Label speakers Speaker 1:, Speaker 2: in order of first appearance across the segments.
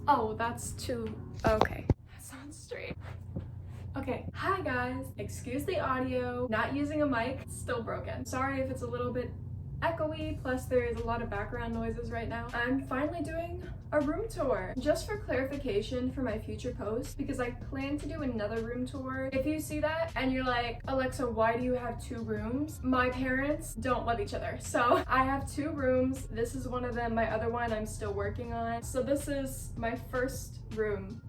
Speaker 1: Oh, that's too... okay. That's not straight. Okay, hi guys. Excuse the audio. Not using a mic. It's still broken. Sorry if it's a little bit echoey, plus there is a lot of background noises right now. I'm finally doing a room tour. Just for clarification for my future posts, because I plan to do another room tour. If you see that and you're like, Alexa, why do you have 2 rooms? My parents don't love each other. So I have 2 rooms. This is one of them. My other one I'm still working on. So this is my first room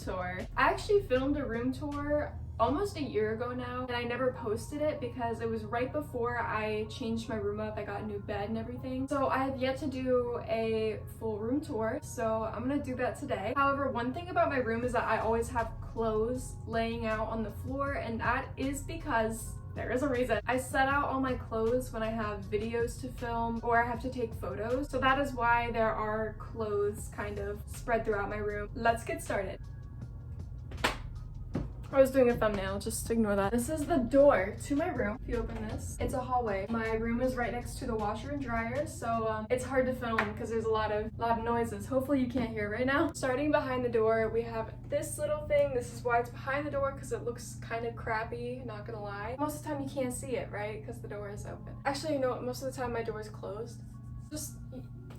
Speaker 1: tour. I actually filmed a room tour almost a year ago now, and I never posted it because it was right before I changed my room up. I got a new bed and everything. So I have yet to do a full room tour, so I'm gonna do that today. However, one thing about my room is that I always have clothes laying out on the floor, and that is because there is a reason. I set out all my clothes when I have videos to film or I have to take photos. So that is why there are clothes kind of spread throughout my room. Let's get started. I was doing a thumbnail, just ignore that. This is the door to my room. If you open this, it's a hallway. My room is right next to the washer and dryer, so it's hard to film because there's a lot of noises. Hopefully you can't hear right now. Starting behind the door, we have this little thing. This is why it's behind the door, because it looks kind of crappy, not gonna lie. Most of the time you can't see it, right? Because the door is open. Actually, you know what? Most of the time my door is closed. Just,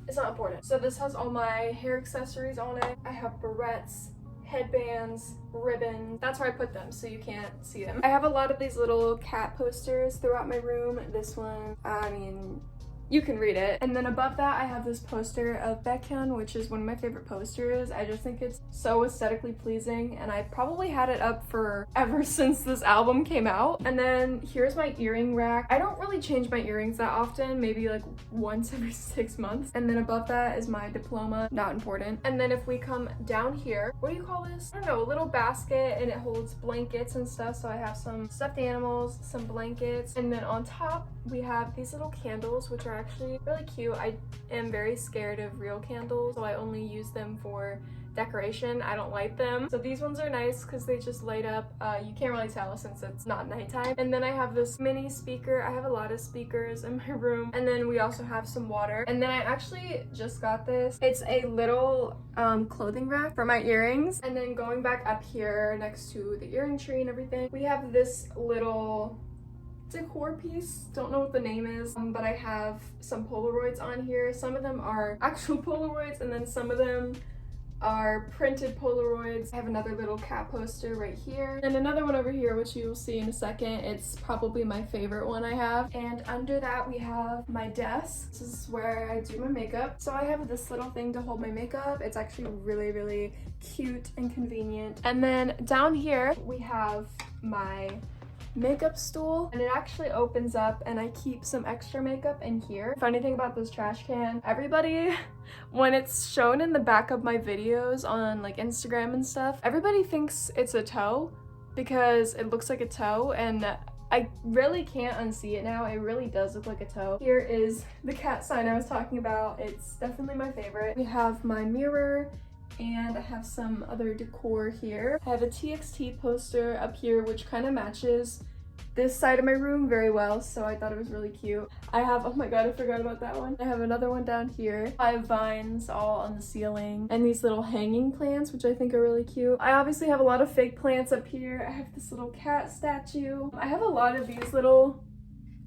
Speaker 1: it's not important. So this has all my hair accessories on it. I have barrettes, headbands, ribbons. That's where I put them so you can't see them. I have a lot of these little cat posters throughout my room. This one, I mean, you can read it. And then above that, I have this poster of Baekhyun, which is one of my favorite posters. I just think it's so aesthetically pleasing, and I probably had it up for ever since this album came out. And then here's my earring rack. I don't really change my earrings that often, maybe like once every 6 months. And then above that is my diploma, not important. And then if we come down here, what do you call this? I don't know, a little basket, and it holds blankets and stuff. So I have some stuffed animals, some blankets, and then on top we have these little candles, which are actually really cute. I am very scared of real candles, so I only use them for decoration. I don't light them. So these ones are nice because they just light up. You can't really tell since it's not nighttime. And then I have this mini speaker. I have a lot of speakers in my room. And then we also have some water. And then I actually just got this. It's a little clothing rack for my earrings. And then going back up here next to the earring tree and everything, we have this little decor piece. Don't know what the name is, but I have some Polaroids on here. Some of them are actual Polaroids, and then some of them are printed Polaroids. I have another little cat poster right here, and another one over here, which you will see in a second. It's probably my favorite one I have. And under that we have my desk. This is where I do my makeup. So I have this little thing to hold my makeup. It's actually really cute and convenient. And then down here we have my makeup stool, and it actually opens up, and I keep some extra makeup in here. Funny thing about this trash can, everybody, when it's shown in the back of my videos on like Instagram and stuff, everybody thinks it's a toe because it looks like a toe, and I really can't unsee it now. It really does look like a toe. Here is the cat sign I was talking about. It's definitely my favorite. We have my mirror, and I have some other decor here. I have a TXT poster up here, which kind of matches this side of my room very well, so I thought it was really cute. I have, oh my god, I forgot about that one. I have another one down here. 5 vines all on the ceiling, and these little hanging plants, which I think are really cute. I obviously have a lot of fake plants up here. I have this little cat statue. I have a lot of these little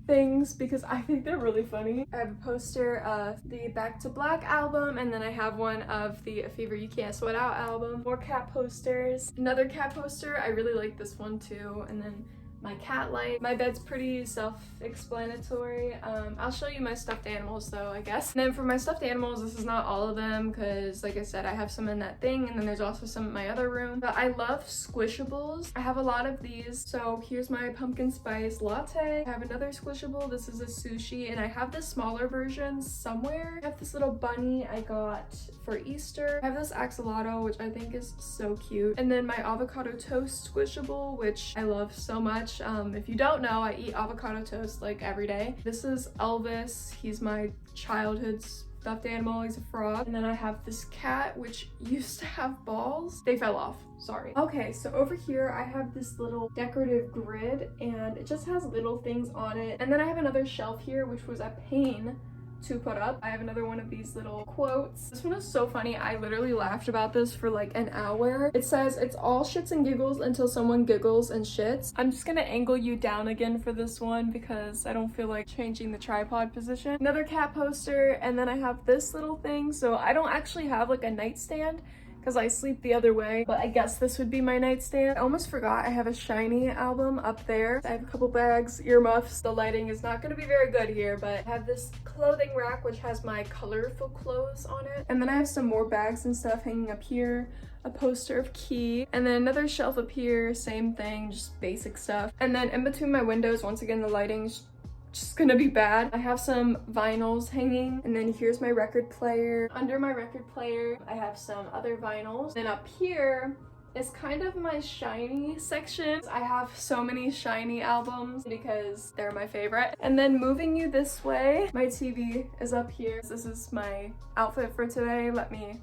Speaker 1: things because I think they're really funny. I have a poster of the Back to Black album, and then I have one of the A Fever You Can't Sweat Out album. More cat posters. Another cat poster. I really like this one too. And then my cat light. My bed's pretty self-explanatory. I'll show you my stuffed animals though, I guess. And then for my stuffed animals, this is not all of them because like I said, I have some in that thing, and then there's also some in my other room. But I love squishables. I have a lot of these. So here's my pumpkin spice latte. I have another squishable. This is a sushi, and I have this smaller version somewhere. I have this little bunny I got for Easter. I have this axolotl, which I think is so cute. And then my avocado toast squishable, which I love so much. If you don't know, I eat avocado toast like every day. This is Elvis. He's my childhood stuffed animal. He's a frog. And then I have this cat, which used to have balls. They fell off. Sorry. Okay, so over here I have this little decorative grid, and it just has little things on it. And then I have another shelf here, which was a pain to put up. I have another one of these little quotes. This one is so funny. I literally laughed about this for like an hour. It says, "It's all shits and giggles until someone giggles and shits." I'm just gonna angle you down again for this one because I don't feel like changing the tripod position. Another cat poster, and then I have this little thing. So I don't actually have like a nightstand because I sleep the other way, but I guess this would be my nightstand. I almost forgot I have a Shiny album up there. I have a couple bags, earmuffs. The lighting is not gonna be very good here, but I have this clothing rack which has my colorful clothes on it. And then I have some more bags and stuff hanging up here. A poster of Key, and then another shelf up here, same thing, just basic stuff. And then in between my windows, once again, the lighting's just gonna be bad. I have some vinyls hanging, and then here's my record player. Under my record player, I have some other vinyls. Then up here is kind of my Shiny section. I have so many Shiny albums because they're my favorite. And then moving you this way, my TV is up here. This is my outfit for today. Let me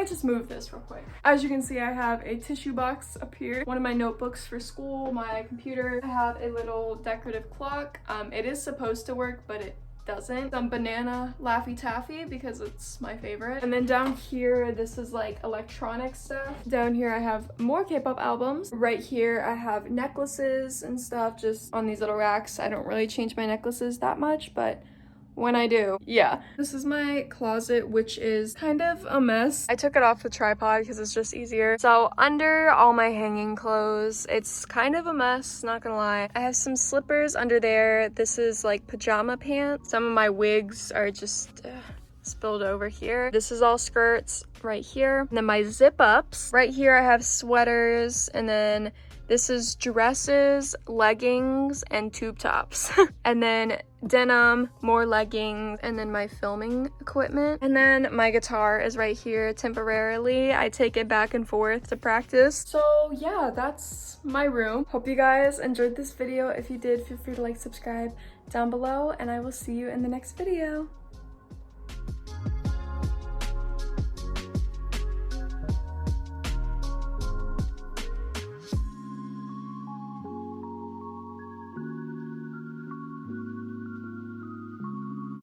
Speaker 1: just move this real quick. As you can see, I have a tissue box up here, one of my notebooks for school, my computer. I have a little decorative clock. It is supposed to work, but it doesn't. Some banana Laffy Taffy because it's my favorite. And then down here, this is like electronic stuff. Down here, I have more K-pop albums. Right here, I have necklaces and stuff just on these little racks. I don't really change my necklaces that much, but when I do, yeah. This is my closet, which is kind of a mess. I took it off the tripod because it's just easier. So under all my hanging clothes, it's kind of a mess, not gonna lie. I have some slippers under there. This is like pajama pants. Some of my wigs are just spilled over here. This is all skirts right here. And then my zip ups. Right here I have sweaters, and then this is dresses, leggings, and tube tops. And then denim, more leggings, and then my filming equipment. And then my guitar is right here temporarily. I take it back and forth to practice. So yeah, that's my room. Hope you guys enjoyed this video. If you did, feel free to like, subscribe down below, and I will see you in the next video.